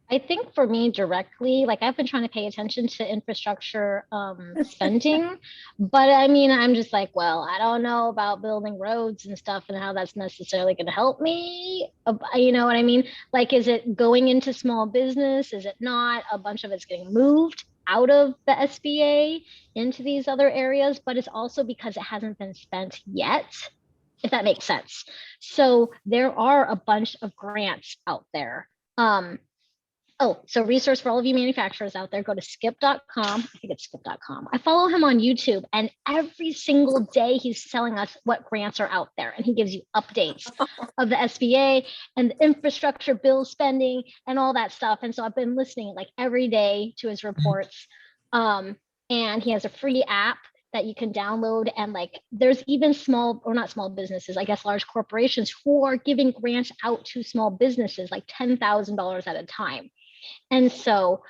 I think for me directly, like I've been trying to pay attention to infrastructure spending, but I mean, I'm just like, well, I don't know about building roads and stuff and how that's necessarily going to help me. You know what I mean? Like, is it going into small business? Is it not? A bunch of it's getting moved out of the SBA into these other areas, but it's also because it hasn't been spent yet, if that makes sense. So there are a bunch of grants out there. Oh, so resource for all of you manufacturers out there, go to skip.com. I think it's skip.com. I follow him on YouTube, and every single day he's telling us what grants are out there. And he gives you updates of the SBA and the infrastructure bill spending and all that stuff. And so I've been listening like every day to his reports. And he has a free app that you can download. And like, there's even small, or not small businesses, I guess large corporations who are giving grants out to small businesses, like $10,000 at a time. And so,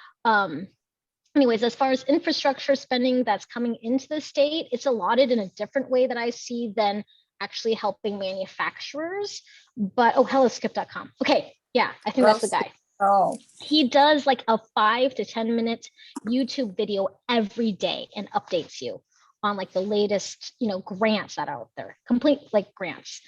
anyways, as far as infrastructure spending that's coming into the state, it's allotted in a different way that I see than actually helping manufacturers. But, oh, hello, skip.com. Okay, yeah, I think that's the guy. Oh, He does like a 5 to 10 minute YouTube video every day and updates you on like the latest, you know, grants that are out there, complete like grants,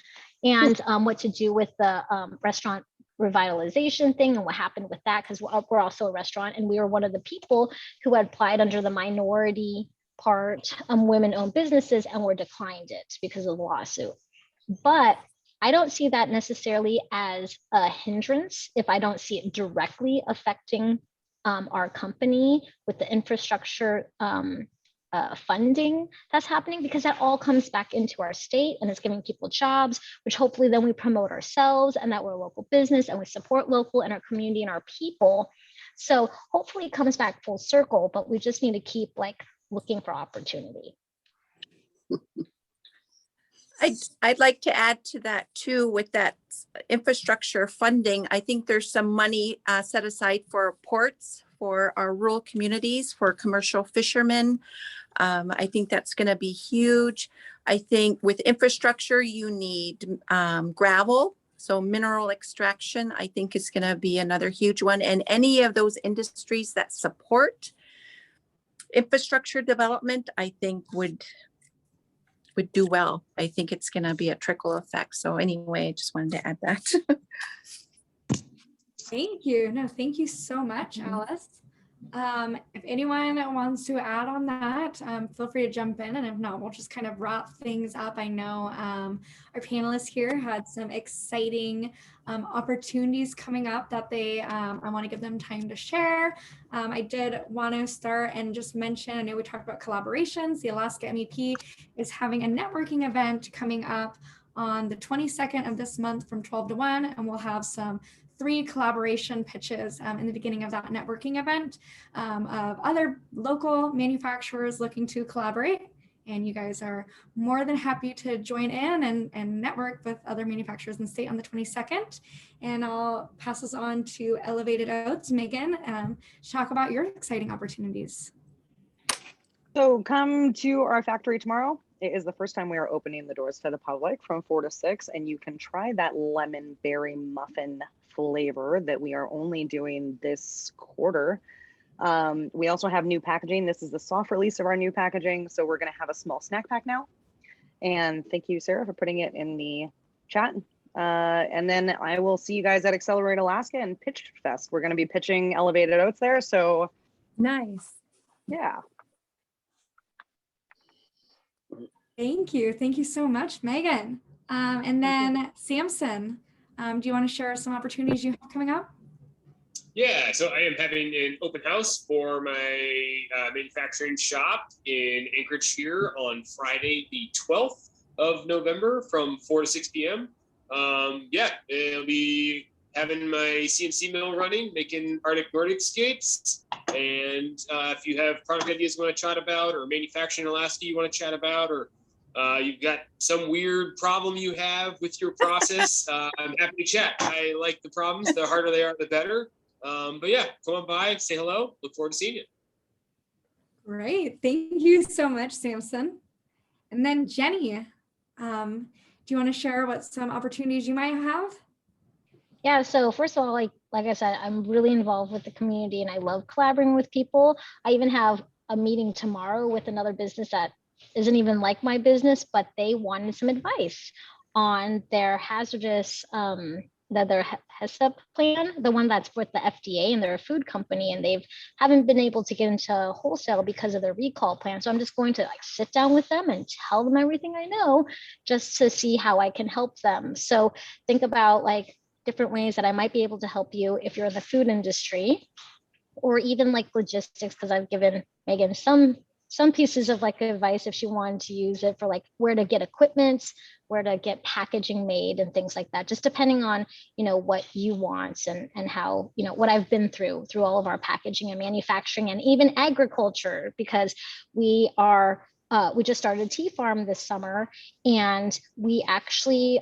and what to do with the restaurant revitalization thing and what happened with that, because we're also a restaurant and we were one of the people who had applied under the minority part, women-owned businesses, and were declined it because of the lawsuit. But I don't see that necessarily as a hindrance if I don't see it directly affecting our company with the infrastructure funding that's happening, because that all comes back into our state and it's giving people jobs, which hopefully then we promote ourselves and that we're a local business and we support local and our community and our people. So hopefully it comes back full circle, but we just need to keep like looking for opportunity. I'd like to add to that too, with that infrastructure funding. I think there's some money set aside for ports, for our rural communities, for commercial fishermen. I think that's going to be huge. I think with infrastructure, you need gravel. So mineral extraction, I think, is going to be another huge one. And any of those industries that support infrastructure development, I think would do well. I think it's going to be a trickle effect. So anyway, I just wanted to add that. Thank you. No, thank you so much, Alice. If anyone wants to add on that, feel free to jump in. And if not, we'll just kind of wrap things up. I know our panelists here had some exciting opportunities coming up that I want to give them time to share. I did want to start and just mention, I know we talked about collaborations. The Alaska MEP is having a networking event coming up on the 22nd of this month from 12 to 1, and we'll have some 3 collaboration pitches in the beginning of that networking event of other local manufacturers looking to collaborate. And you guys are more than happy to join in and network with other manufacturers in the state on the 22nd. And I'll pass this on to Elevated Oats, Megan, to talk about your exciting opportunities. So come to our factory tomorrow. It is the first time we are opening the doors to the public from 4 to 6, and you can try that lemon berry muffin flavor that we are only doing this quarter. We also have new packaging. This is the soft release of our new packaging. So we're going to have a small snack pack now. And thank you, Sarah, for putting it in the chat. And then I will see you guys at Accelerate Alaska and Pitch Fest. We're going to be pitching Elevated Oats there. So Nice. yeah. Thank you. Thank you so much, Megan. And then Samson, do you want to share some opportunities you have coming up? Yeah, so I am having an open house for my manufacturing shop in Anchorage here on Friday, the 12th of November from 4 to 6 p.m. Yeah, it'll be having my CNC mill running, making Arctic Nordic skates. And if you have product ideas you want to chat about, or manufacturing in Alaska you want to chat about, or you've got some weird problem you have with your process, I'm happy to chat. I like the problems. The harder they are, the better. But yeah, come on by, say hello. Look forward to seeing you. Great. Thank you so much, Samson. And then Jenny, do you want to share what some opportunities you might have? Yeah, so first of all, like I said, I'm really involved with the community and I love collaborating with people. I even have a meeting tomorrow with another business that isn't even like my business, but they wanted some advice on their hazardous their HACCP plan, the one that's with the FDA, and they're a food company, and they haven't been able to get into wholesale because of their recall plan. So I'm just going to like sit down with them and tell them everything I know just to see how I can help them. So think about like different ways that I might be able to help you if you're in the food industry, or even like logistics, because I've given Megan some pieces of like advice if she wanted to use it for like where to get equipment, where to get packaging made and things like that, just depending on, you know, what you want and how, you know, what I've been through all of our packaging and manufacturing and even agriculture, because we just started a tea farm this summer, and we actually,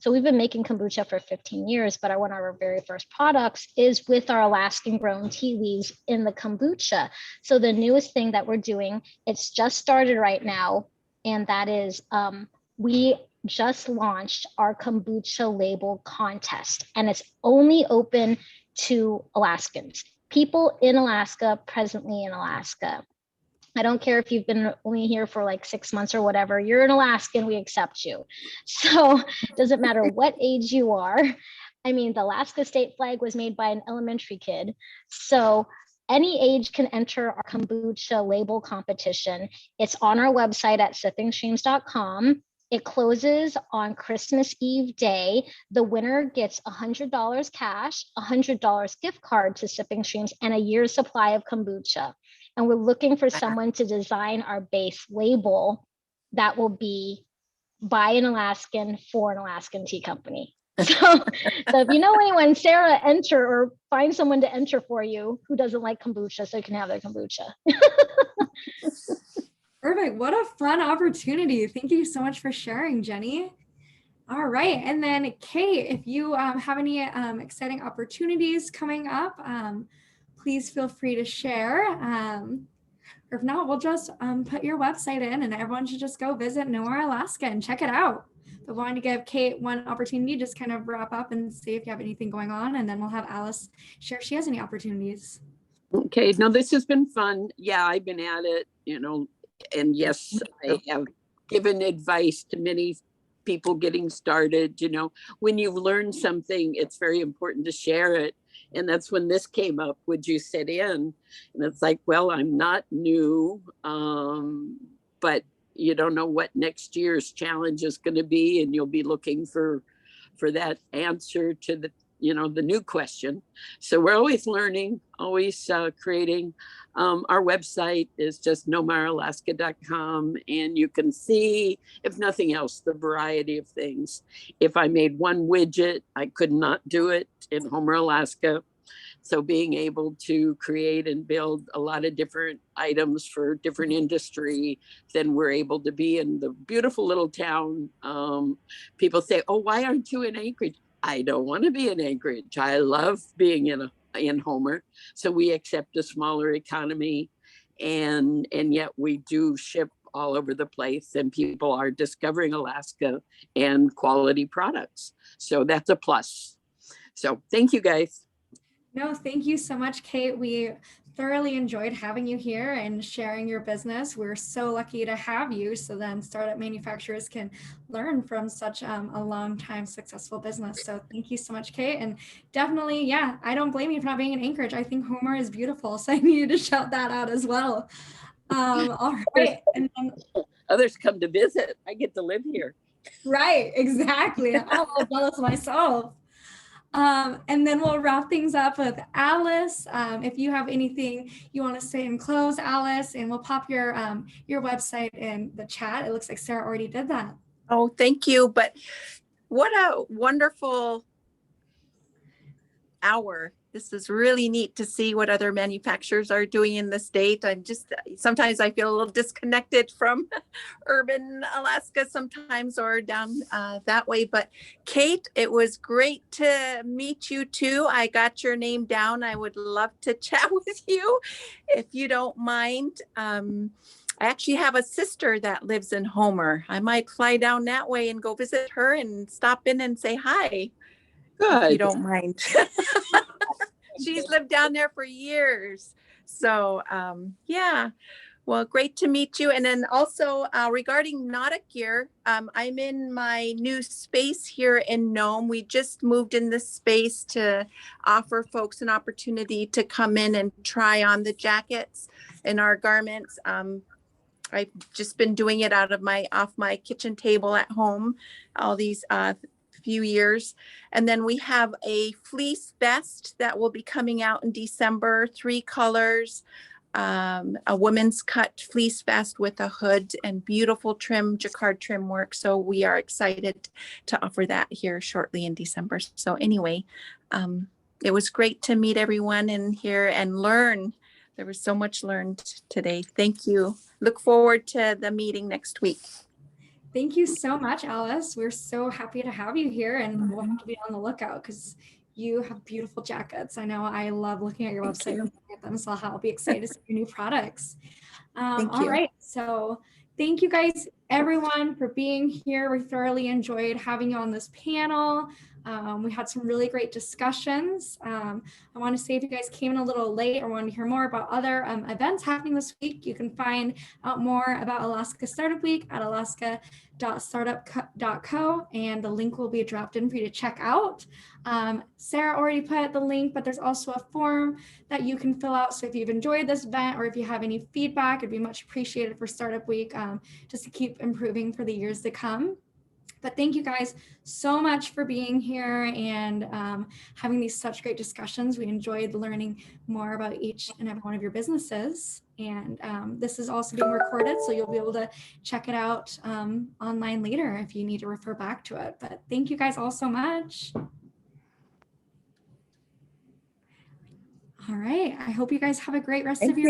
so we've been making kombucha for 15 years, but one of our very first products is with our Alaskan grown tea leaves in the kombucha. So the newest thing that we're doing, it's just started right now, and that is we just launched our kombucha label contest, and it's only open to Alaskans, people in Alaska, presently in Alaska. I don't care if you've been only here for like 6 months or whatever, you're an Alaskan, we accept you. So it doesn't matter what age you are. I mean, the Alaska state flag was made by an elementary kid. So any age can enter our kombucha label competition. It's on our website at sippingstreams.com. It closes on Christmas Eve day. The winner gets $100 cash, $100 gift card to Sipping Streams, and a year's supply of kombucha. And we're looking for someone to design our base label that will be by an Alaskan for an Alaskan tea company. So if you know anyone, Sarah, enter, or find someone to enter for you who doesn't like kombucha so you can have their kombucha. Perfect. What a fun opportunity. Thank you so much for sharing, Jenny. All right. And then Kate, if you have any exciting opportunities coming up, please feel free to share. Or if not, we'll just put your website in, and everyone should just go visit NOMAR Alaska and check it out. But wanting to give Kate one opportunity, just kind of wrap up and see if you have anything going on, and then we'll have Alice share if she has any opportunities. Okay, no, this has been fun. Yeah, I've been at it, you know, and yes, I have given advice to many people getting started. You know, when you've learned something, it's very important to share it. And that's when this came up. Would you sit in? And it's like, well, I'm not new, but you don't know what next year's challenge is going to be, and you'll be looking for that answer to the, you know, the new question. So we're always learning, always creating. Our website is just nomaralaska.com, and you can see, if nothing else, the variety of things. If I made one widget, I could not do it in Homer, Alaska. So being able to create and build a lot of different items for different industry, then we're able to be in the beautiful little town. People say, oh, why aren't you in Anchorage? I don't want to be in Anchorage. I love being in Homer. So we accept a smaller economy, and yet we do ship all over the place, and people are discovering Alaska and quality products. So that's a plus. So thank you, guys. No, thank you so much, Kate. We thoroughly enjoyed having you here and sharing your business. We're so lucky to have you. So then startup manufacturers can learn from such a long time successful business. So thank you so much, Kate. And definitely, yeah, I don't blame you for not being in Anchorage. I think Homer is beautiful. So I needed to shout that out as well. All right. And then, others come to visit. I get to live here. Right, exactly. I'm a little jealous myself. And then we'll wrap things up with Alice. If you have anything you want to say in close, Alice, and we'll pop your website in the chat. It looks like Sarah already did that. Oh, thank you. But what a wonderful hour. This is really neat to see what other manufacturers are doing in the state. Sometimes I feel a little disconnected from urban Alaska sometimes, or down that way. But Kate, it was great to meet you too. I got your name down. I would love to chat with you if you don't mind. I actually have a sister that lives in Homer. I might fly down that way and go visit her and stop in and say hi. Good. If you don't mind. She's lived down there for years. So yeah, well, great to meet you. And then also regarding Nautic Gear, I'm in my new space here in Nome. We just moved in this space to offer folks an opportunity to come in and try on the jackets and our garments. I've just been doing it off my kitchen table at home all these few years. And then we have a fleece vest that will be coming out in December, 3 colors, a woman's cut fleece vest with a hood and beautiful trim, jacquard trim work. So we are excited to offer that here shortly in December. So anyway, it was great to meet everyone in here and learn. There was so much learned today. Thank you. Look forward to the meeting next week. Thank you so much, Alice. We're so happy to have you here, and we'll have to be on the lookout because you have beautiful jackets. I know I love looking at your website and looking at them, so I'll be excited to see your new products. All right, so thank you guys, everyone, for being here. We thoroughly enjoyed having you on this panel. We had some really great discussions. I want to say if you guys came in a little late or want to hear more about other events happening this week, you can find out more about Alaska Startup Week at alaska.startup.co, and the link will be dropped in for you to check out. Sarah already put the link, but there's also a form that you can fill out. So if you've enjoyed this event or if you have any feedback, it'd be much appreciated for Startup Week, just to keep improving for the years to come. But thank you guys so much for being here and having these such great discussions. We enjoyed learning more about each and every one of your businesses. And this is also being recorded, so you'll be able to check it out online later if you need to refer back to it. But thank you guys all so much. All right, I hope you guys have a great rest of your